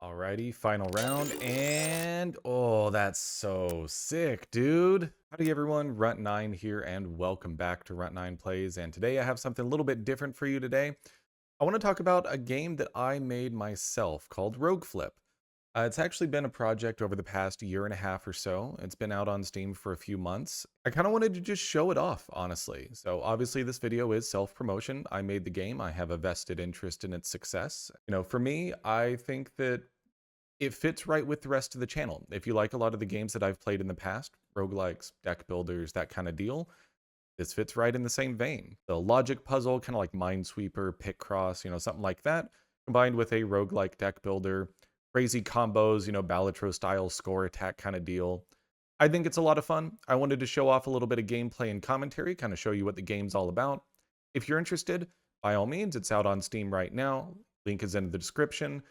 Alrighty, final round, and oh, that's so sick, dude. Howdy everyone, Runt9 here, and welcome back to Runt9 Plays, and today I have something a little bit different for you today. I want to talk about a game that I made myself called RogueFlip. It's actually been a project over the past year and a half or so. It's been out on Steam for a few months. I kind of wanted to just show it off, honestly. So obviously this video is self-promotion. I made the game. I have a vested interest in its success. For me, I think that it fits right with the rest of the channel. If you like a lot of the games that I've played in the past, roguelikes, deck builders, that kind of deal, this fits right in the same vein. The logic puzzle, kind of like Minesweeper, Picross, something like that, combined with a roguelike deck builder, crazy combos, Balatro style score attack kind of deal. I think it's a lot of fun. I wanted to show off a little bit of gameplay and commentary, kind of show you what the game's all about. If you're interested, by all means, it's out on Steam right now. Link is in the description.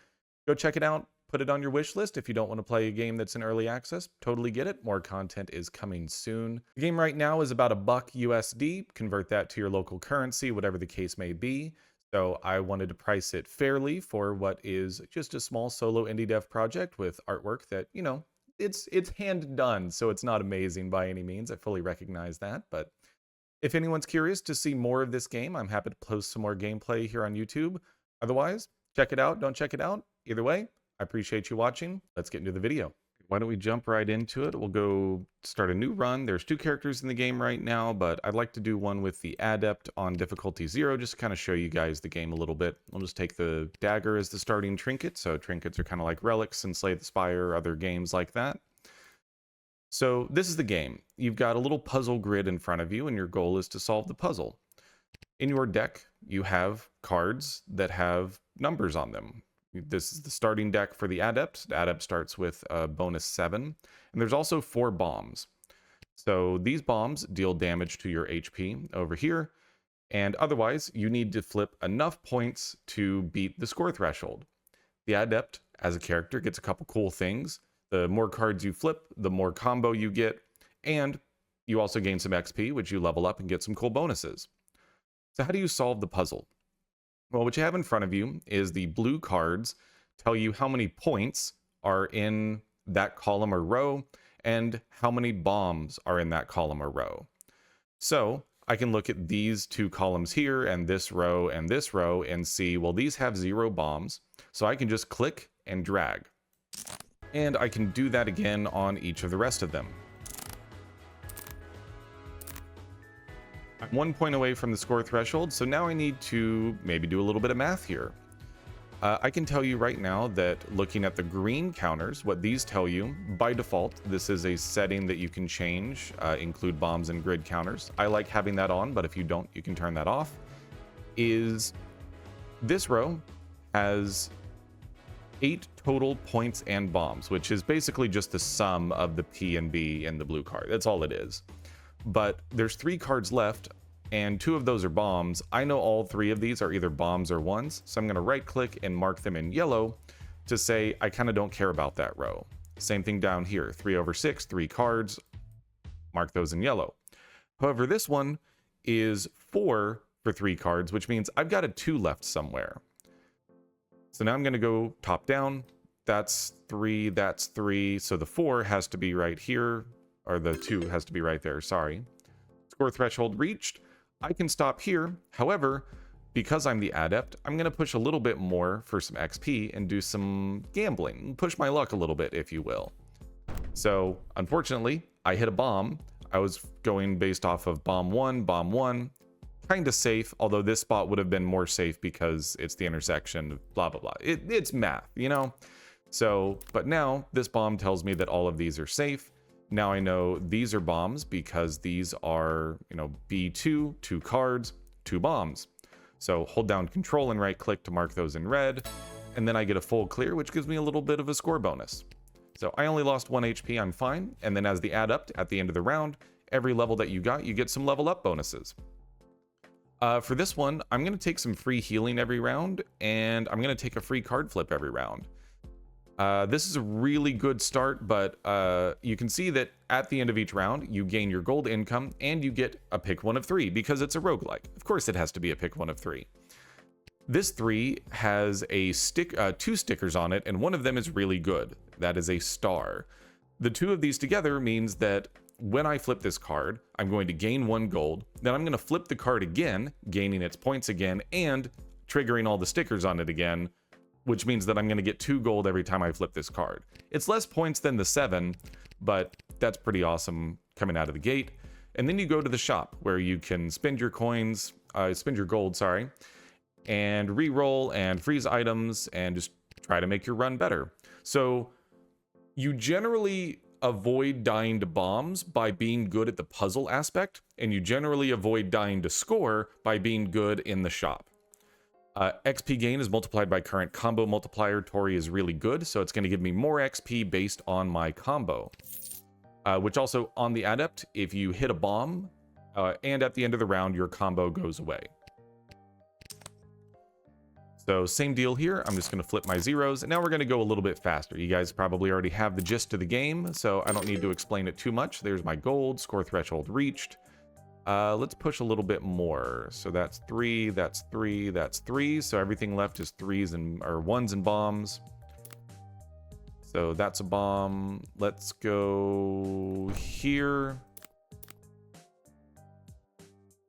Go check it out. Put it on your wish list if you don't want to play a game that's in early access. Totally get it. More content is coming soon. The game right now is about $1 USD. Convert that to your local currency, whatever the case may be. So I wanted to price it fairly for what is just a small solo indie dev project with artwork that, it's hand done, so it's not amazing by any means. I fully recognize that, but if anyone's curious to see more of this game, I'm happy to post some more gameplay here on YouTube. Otherwise, check it out, don't check it out. Either way, I appreciate you watching. Let's get into the video. Why don't we jump right into it? We'll go start a new run. There's 2 characters in the game right now, but I'd like to do one with the Adept on difficulty 0, just to kind of show you guys the game a little bit. I'll just take the dagger as the starting trinket. So trinkets are kind of like relics in Slay the Spire, other games like that. So this is the game. You've got a little puzzle grid in front of you, and your goal is to solve the puzzle. In your deck, you have cards that have numbers on them. This is the starting deck for the Adept. The Adept starts with a bonus 7. And there's also 4 bombs. So these bombs deal damage to your HP over here. And otherwise, you need to flip enough points to beat the score threshold. The Adept, as a character, gets a couple cool things. The more cards you flip, the more combo you get. And you also gain some XP, which you level up and get some cool bonuses. So how do you solve the puzzle? Well, what you have in front of you is the blue cards tell you how many points are in that column or row and how many bombs are in that column or row. So I can look at these 2 columns here and this row and see, well, these have 0 bombs. So I can just click and drag. And I can do that again on each of the rest of them. I'm 1 point away from the score threshold, so now I need to maybe do a little bit of math here. I can tell you right now that looking at the green counters, what these tell you, by default, this is a setting that you can change, include bombs and grid counters. I like having that on, but if you don't, you can turn that off. Is this row has 8 total points and bombs, which is basically just the sum of the P and B in the blue card. That's all it is. But there's 3 cards left, and 2 of those are bombs. I know all 3 of these are either bombs or 1s, so I'm going to right click and mark them in yellow to say I kind of don't care about that row. Same thing down here, 3/6, 3 cards, mark those in yellow. However, this one is 4 for 3 cards, which means I've got a 2 left somewhere. So now I'm going to go top down. That's 3, that's 3, so the 4 has to be right here. Or the 2 has to be right there, sorry. Score threshold reached. I can stop here. However, because I'm the Adept, I'm going to push a little bit more for some XP and do some gambling. Push my luck a little bit, if you will. So, unfortunately, I hit a bomb. I was going based off of bomb 1. Kind of safe, although this spot would have been more safe because it's the intersection, blah, blah, blah. It's math, So, but now, this bomb tells me that all of these are safe. Now I know these are bombs because these are, B2, 2 cards, 2 bombs. So hold down Control and right click to mark those in red. And then I get a full clear, which gives me a little bit of a score bonus. So I only lost 1 HP, I'm fine. And then as the Adept at the end of the round, every level that you get some level up bonuses. For this one, I'm going to take some free healing every round, and I'm going to take a free card flip every round. This is a really good start, but you can see that at the end of each round, you gain your gold income and you get a pick 1 of 3 because it's a roguelike. Of course, it has to be a pick 1 of 3. This 3 has a two stickers on it, and one of them is really good. That is a star. The two of these together means that when I flip this card, I'm going to gain 1 gold. Then I'm going to flip the card again, gaining its points again, and triggering all the stickers on it again, which means that I'm going to get 2 gold every time I flip this card. It's less points than the 7, but that's pretty awesome coming out of the gate. And then you go to the shop where you can spend your coins, spend your gold, sorry, and re-roll and freeze items and just try to make your run better. So you generally avoid dying to bombs by being good at the puzzle aspect, and you generally avoid dying to score by being good in the shop. XP gain is multiplied by current combo multiplier. Tori is really good, so it's going to give me more XP based on my combo. Which also, on the Adept, if you hit a bomb, and at the end of the round, your combo goes away. So same deal here. I'm just going to flip my zeros, and now we're going to go a little bit faster. You guys probably already have the gist of the game, so I don't need to explain it too much. There's my gold, score threshold reached. Let's push a little bit more. So that's 3, that's 3, that's 3. So everything left is 3s and or 1s and bombs. So that's a bomb. Let's go here.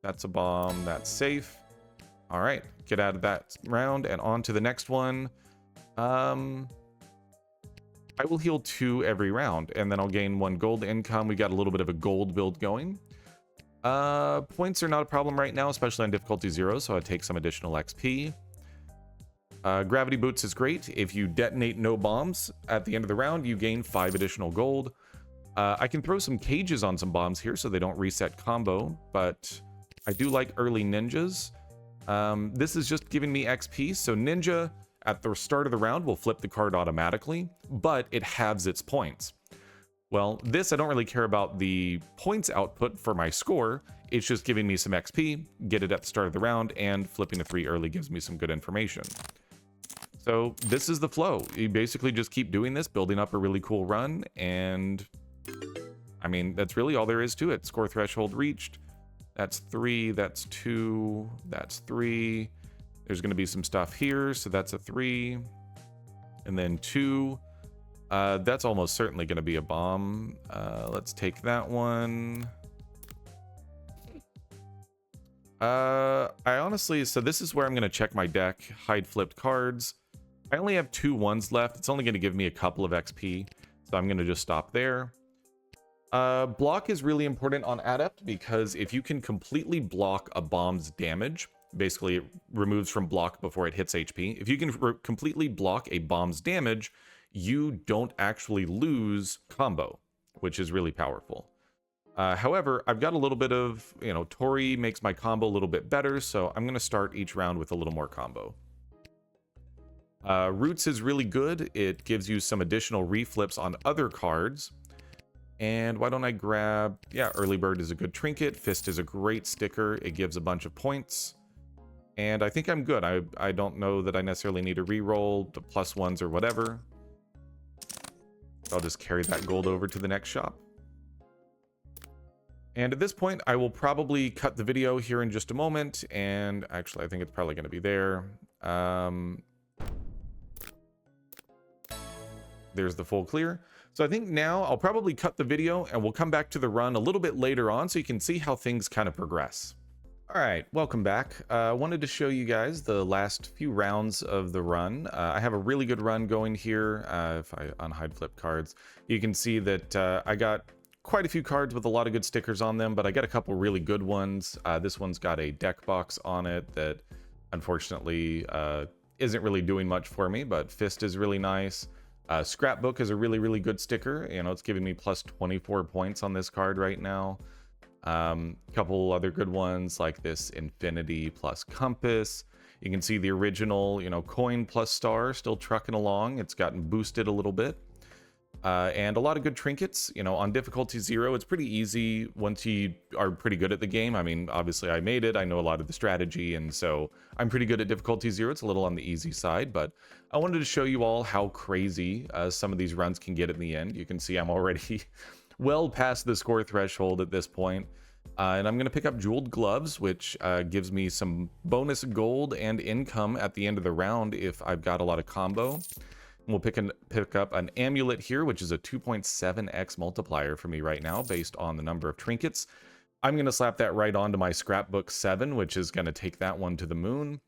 That's a bomb. That's safe. All right, get out of that round and on to the next one. I will heal 2 every round, and then I'll gain 1 gold income. We got a little bit of a gold build going. Points are not a problem right now, especially on difficulty 0, so I take some additional XP. Gravity boots is great. If you detonate no bombs at the end of the round, you gain 5 additional gold. I can throw some cages on some bombs here so they don't reset combo, but I do like early ninjas. This is just giving me XP, so ninja at the start of the round will flip the card automatically, but it halves its points. Well, this I don't really care about the points output for my score. It's just giving me some XP, get it at the start of the round, and flipping a 3 early gives me some good information. So this is the flow. You basically just keep doing this, building up a really cool run, and I mean, that's really all there is to it. Score threshold reached. That's 3, that's 2, that's 3. There's going to be some stuff here, so that's a 3. And then 2. That's almost certainly going to be a bomb. Let's take that one. I honestly, so this is where I'm going to check my deck, hide flipped cards. I only have 2 1s left. It's only going to give me a couple of XP, so I'm going to just stop there. Block is really important on Adept because if you can completely block a bomb's damage, basically it removes from block before it hits HP. If you can completely block a bomb's damage, you don't actually lose combo, which is really powerful. However, I've got a little bit of, Tori makes my combo a little bit better, so I'm going to start each round with a little more combo. Roots is really good. It gives you some additional reflips on other cards. And why don't I grab, Early Bird is a good trinket. Fist is a great sticker. It gives a bunch of points. And I think I'm good. I don't know that I necessarily need to re-roll the +1s or whatever. I'll just carry that gold over to the next shop. And at this point, I will probably cut the video here in just a moment. And actually, I think it's probably going to be there. There's the full clear. So I think now I'll probably cut the video and we'll come back to the run a little bit later on so you can see how things kind of progress. All right, welcome back. I wanted to show you guys the last few rounds of the run. I have a really good run going here. If I unhide flip cards, you can see that I got quite a few cards with a lot of good stickers on them, but I got a couple really good ones. This one's got a deck box on it that unfortunately isn't really doing much for me, but Fist is really nice. Scrapbook is a really, really good sticker. It's giving me plus 24 points on this card right now. Couple other good ones like this Infinity plus Compass. You can see the original, coin plus star still trucking along. It's gotten boosted a little bit. And a lot of good trinkets. On difficulty 0, it's pretty easy once you are pretty good at the game. I mean, obviously I made it. I know a lot of the strategy, and so I'm pretty good at difficulty 0. It's a little on the easy side, but I wanted to show you all how crazy some of these runs can get in the end. You can see I'm already well past the score threshold at this point. And I'm going to pick up Jeweled Gloves, which gives me some bonus gold and income at the end of the round if I've got a lot of combo. We'll pick up an Amulet here, which is a 2.7x multiplier for me right now based on the number of trinkets. I'm going to slap that right onto my Scrapbook 7, which is going to take that one to the moon.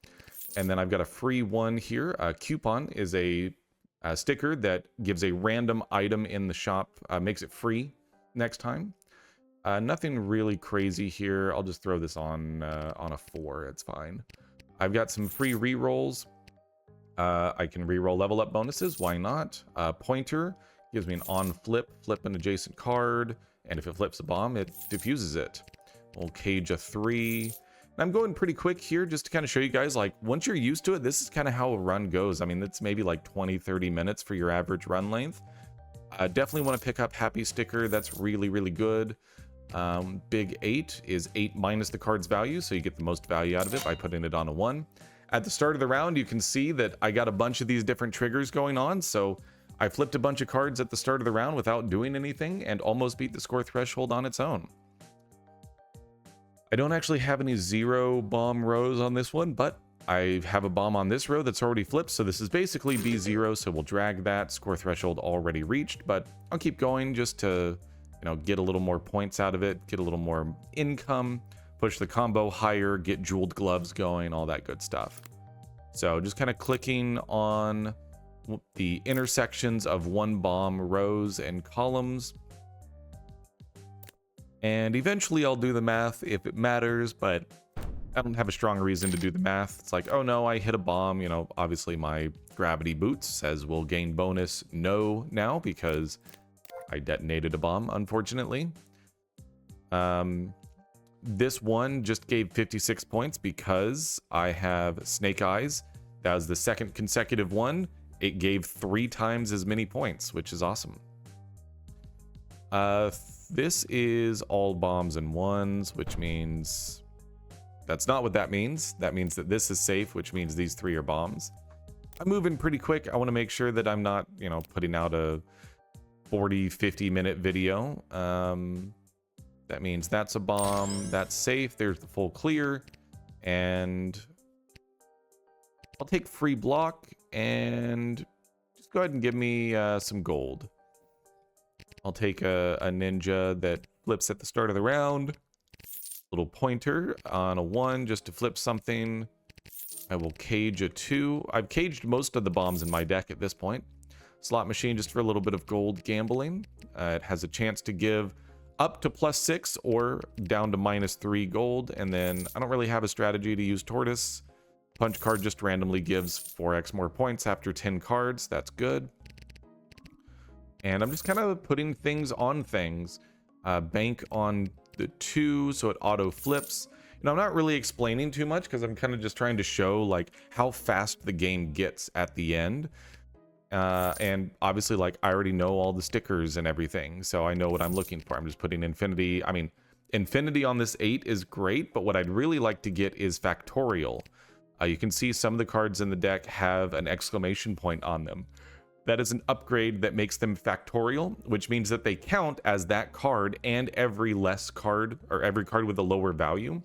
And then I've got a free one here. A coupon is a sticker that gives a random item in the shop, makes it free next time. Nothing really crazy here. I'll just throw this on a 4. It's fine. I've got some free rerolls. I can reroll level up bonuses. Why not? Pointer gives me an on flip an adjacent card, and if it flips a bomb, it diffuses it. We'll cage a 3. And I'm going pretty quick here just to kind of show you guys, like, once you're used to it, this is kind of how a run goes. I mean, it's maybe like 20-30 minutes for your average run length. Definitely want to pick up Happy Sticker. That's really, really good. Big 8 is 8 minus the card's value, so you get the most value out of it by putting it on a 1. At the start of the round, you can see that I got a bunch of these different triggers going on, so I flipped a bunch of cards at the start of the round without doing anything and almost beat the score threshold on its own. I don't actually have any 0 bomb rows on this one, but I have a bomb on this row that's already flipped, so this is basically B0, so we'll drag that. Score threshold already reached, but I'll keep going just to, you know, get a little more points out of it, get a little more income, push the combo higher, get Jeweled Gloves going, all that good stuff. So just kind of clicking on the intersections of 1 bomb rows and columns. And eventually I'll do the math if it matters, but I don't have a strong reason to do the math. It's like, oh no, I hit a bomb. You know, obviously my gravity boots says we'll gain bonus no now because I detonated a bomb, unfortunately. This one just gave 56 points because I have Snake Eyes. That was the second consecutive one. It gave 3 times as many points, which is awesome. This is all bombs and 1s, which means that's not what that means. That means that this is safe, which means these 3 are bombs. I'm moving pretty quick. I want to make sure that I'm not, you know, putting out a 40-50 minute video. That means that's a bomb, that's safe, there's the full clear, and I'll take free block and just go ahead and give me some gold. I'll take a ninja that flips at the start of the round, little pointer on a 1 just to flip something. I will cage a 2. I've caged most of the bombs in my deck at this point. Slot machine just for a little bit of gold gambling. It has a chance to give up to +6 or down to -3 gold, and then I don't really have a strategy to use Tortoise. Punch card just randomly gives 4x more points after 10 cards. That's good. And I'm just kind of putting things on things. Bank on the 2 so it auto flips. And I'm not really explaining too much because I'm kind of just trying to show like how fast the game gets at the end. And obviously, like, I already know all the stickers and everything, so I know what I'm looking for. I'm just putting infinity. I mean, infinity on this 8 is great, but what I'd really like to get is factorial. You can see some of the cards in the deck have an exclamation point on them. That is an upgrade that makes them factorial, which means that they count as that card and every less card, or every card with a lower value.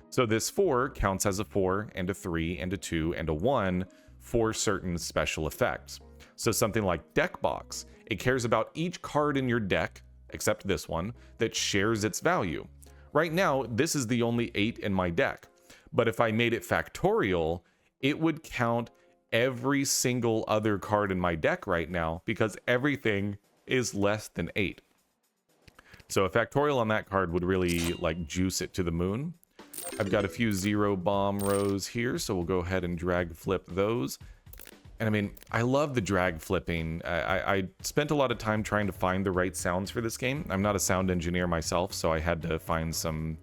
So this 4 counts as a 4 and a 3 and a 2 and a 1 for certain special effects. So something like Deck Box, it cares about each card in your deck, except this one, that shares its value. Right now, this is the only 8 in my deck. But if I made it factorial, it would count every single other card in my deck right now because everything is less than 8. So a factorial on that card would really like juice it to the moon. I've got a few 0 bomb rows here, so we'll go ahead and drag flip those. And I mean, I love the drag flipping. I spent a lot of time trying to find the right sounds for this game. I'm not a sound engineer myself, so I had to find some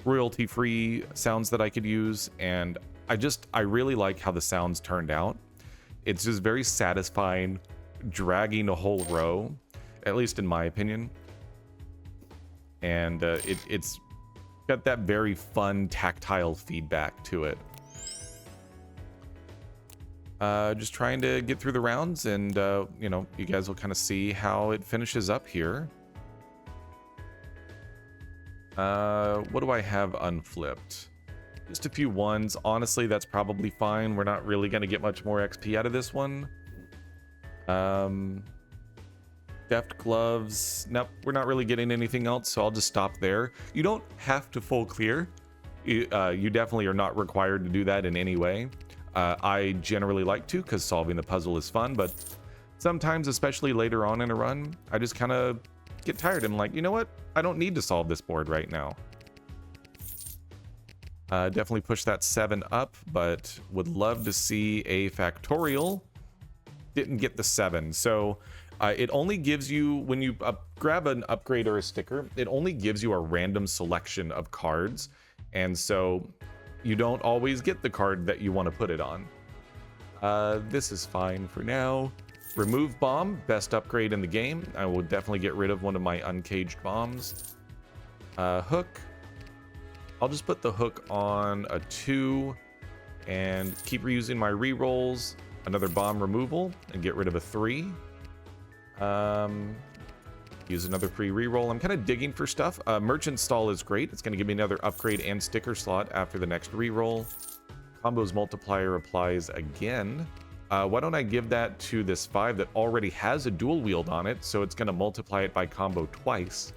royalty-free sounds that I could use. And I really like how the sounds turned out. It's just very satisfying dragging a whole row, at least in my opinion. And it's got that very fun tactile feedback to it. Just trying to get through the rounds, and you know, you guys will kind of see how it finishes up here. What do I have unflipped? Just a few ones. Honestly, that's probably fine. We're not really going to get much more XP out of this one. Deft gloves. Nope, we're not really getting anything else, so I'll just stop there. You don't have to full clear. You definitely are not required to do that in any way. I generally like to because solving the puzzle is fun, but sometimes, especially later on in a run, I just kind of get tired and like, you know what? I don't need to solve this board right now. Definitely push that 7 up, but would love to see a factorial. Didn't get the 7, so it only gives you, when you grab an upgrade or a sticker, it only gives you a random selection of cards, and so you don't always get the card that you want to put it on. This is fine for now. Remove bomb, best upgrade in the game. I will definitely get rid of one of my uncaged bombs. Hook. I'll just put the hook on a 2 and keep reusing my rerolls. Another bomb removal and get rid of a 3. Use another free reroll. I'm kind of digging for stuff. Merchant stall is great. It's going to give me another upgrade and sticker slot after the next reroll. Combos multiplier applies again. Why don't I give that to this 5 that already has a dual wield on it, so it's going to multiply it by combo twice.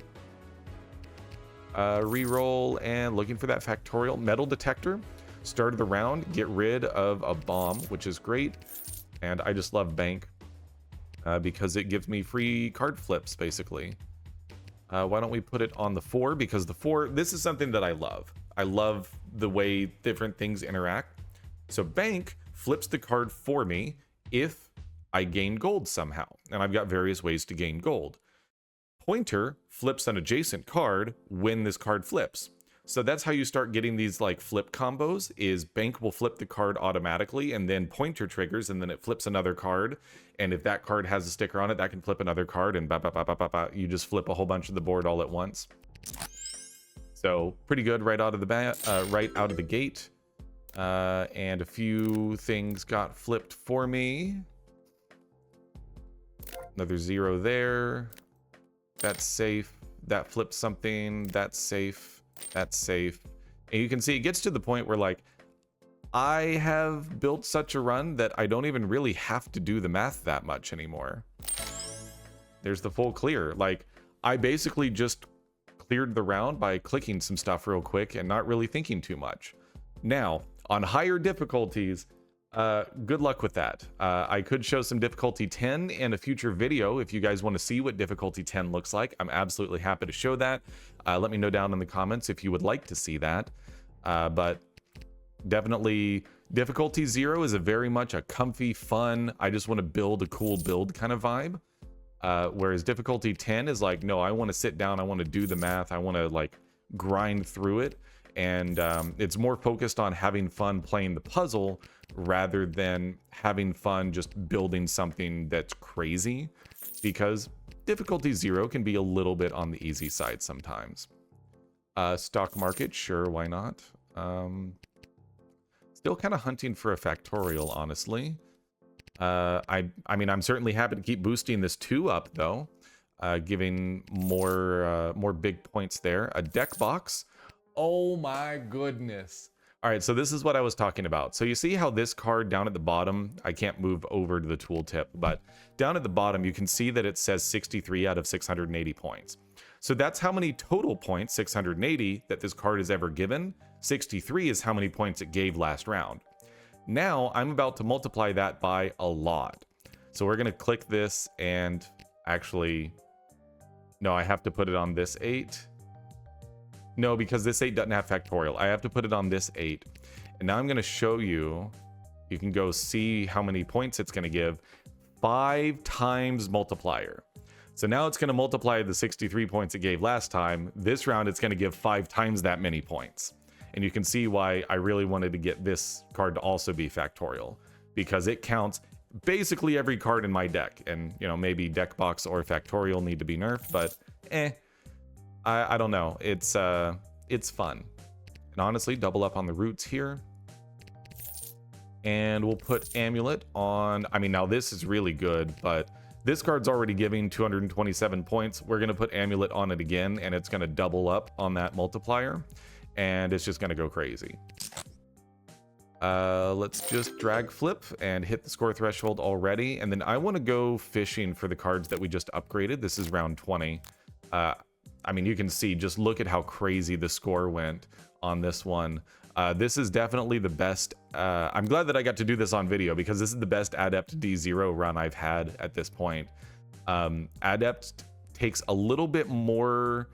Reroll and looking for that factorial. Metal detector. Start of the round, get rid of a bomb, which is great. And I just love bank because it gives me free card flips, basically. Why don't we put it on the 4? Because the 4, this is something that I love. I love the way different things interact. So bank flips the card for me if I gain gold somehow. And I've got various ways to gain gold. Pointer flips an adjacent card when this card flips. So that's how you start getting these like flip combos, is bank will flip the card automatically and then pointer triggers and then it flips another card. And if that card has a sticker on it, that can flip another card and you just flip a whole bunch of the board all at once. So pretty good right out of the gate. And a few things got flipped for me. Another 0 there. That's safe. That flips something. That's safe. That's safe. And you can see it gets to the point where like I have built such a run that I don't even really have to do the math that much anymore. There's the full clear. Like I basically just cleared the round by clicking some stuff real quick and not really thinking too much. Now, on higher difficulties, good luck with that. I could show some difficulty 10 in a future video if you guys want to see what difficulty 10 looks like. I'm absolutely happy to show that. Let me know down in the comments if you would like to see that. But definitely difficulty 0 is a very much a comfy, fun, I just want to build a cool build kind of vibe. Whereas difficulty 10 is like, no, I want to sit down, I want to do the math, I want to like grind through it. And it's more focused on having fun playing the puzzle rather than having fun just building something that's crazy, because difficulty 0 can be a little bit on the easy side sometimes. Stock market, sure, why not? Still kind of hunting for a factorial, honestly. I mean, I'm certainly happy to keep boosting this 2 up, though, giving more big points there. A deck box. Oh my goodness. All right, so this is what I was talking about. So you see how this card down at the bottom, I can't move over to the tooltip, but down at the bottom, you can see that it says 63 out of 680 points. So that's how many total points, 680, that this card has ever given. 63 is how many points it gave last round. Now I'm about to multiply that by a lot. So we're gonna click this and actually, no, I have to put it on this 8. No, because this 8 doesn't have factorial. I have to put it on this 8. And now I'm going to show you. You can go see how many points it's going to give. 5 times multiplier. So now it's going to multiply the 63 points it gave last time. This round, it's going to give 5 times that many points. And you can see why I really wanted to get this card to also be factorial. Because it counts basically every card in my deck. And, you know, maybe deck box or factorial need to be nerfed, but I don't know. It's fun. And honestly, double up on the roots here. And we'll put amulet on. I mean, now this is really good, but This card's already giving 227 points. We're going to put Amulet on it again, and it's going to double up on that multiplier, and it's just going to go crazy. Let's just drag flip and hit the score threshold already, and then I want to go fishing for the cards that we just upgraded. This is round 20. I mean, you can see, just look at how crazy the score went on this one. This is definitely the best. I'm glad that I got to do this on video, because this is the best Adept D0 run I've had at this point. Adept takes a little bit more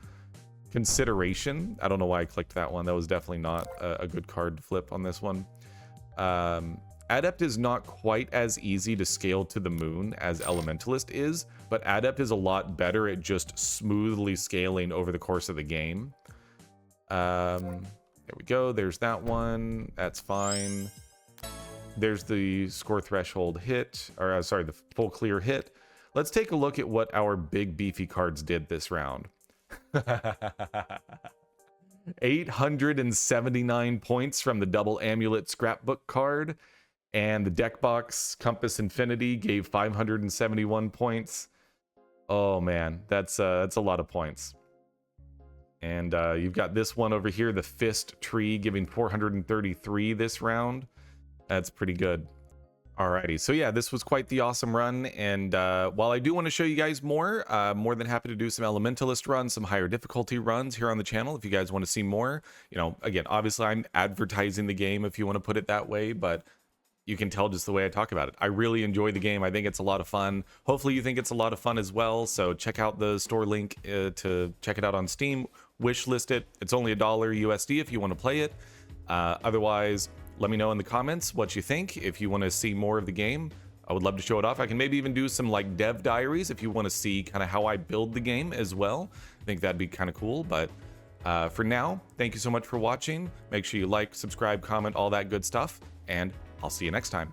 consideration. I don't know why I clicked that one. That was definitely not a good card to flip on this one. Adept is not quite as easy to scale to the moon as Elementalist is, but Adept is a lot better at just smoothly scaling over the course of the game. There we go. There's that one. That's fine. There's the score threshold hit, or sorry, the full clear hit. Let's take a look at what our big beefy cards did this round. 879 points from the double Amulet scrapbook card, and the deck box Compass Infinity gave 571 points. Oh man, that's a lot of points. And you've got this one over here, the Fist Tree, giving 433 this round. That's pretty good. Alrighty, so yeah, this was quite the awesome run, and while I do want to show you guys more, more than happy to do some Elementalist runs, some higher difficulty runs here on the channel if you guys want to see more. You know, again, obviously I'm advertising the game if you want to put it that way, but you can tell just the way I talk about it. I really enjoy the game. I think it's a lot of fun. Hopefully you think it's a lot of fun as well, so check out the store link to check it out on Steam. Wishlist it. It's only $1 USD if you want to play it. Otherwise, let me know in the comments what you think. If you want to see more of the game, I would love to show it off. I can maybe even do some like dev diaries if you want to see kind of how I build the game as well. I think that'd be kind of cool. But for now, thank you so much for watching. Make sure you like, subscribe, comment, all that good stuff, and I'll see you next time.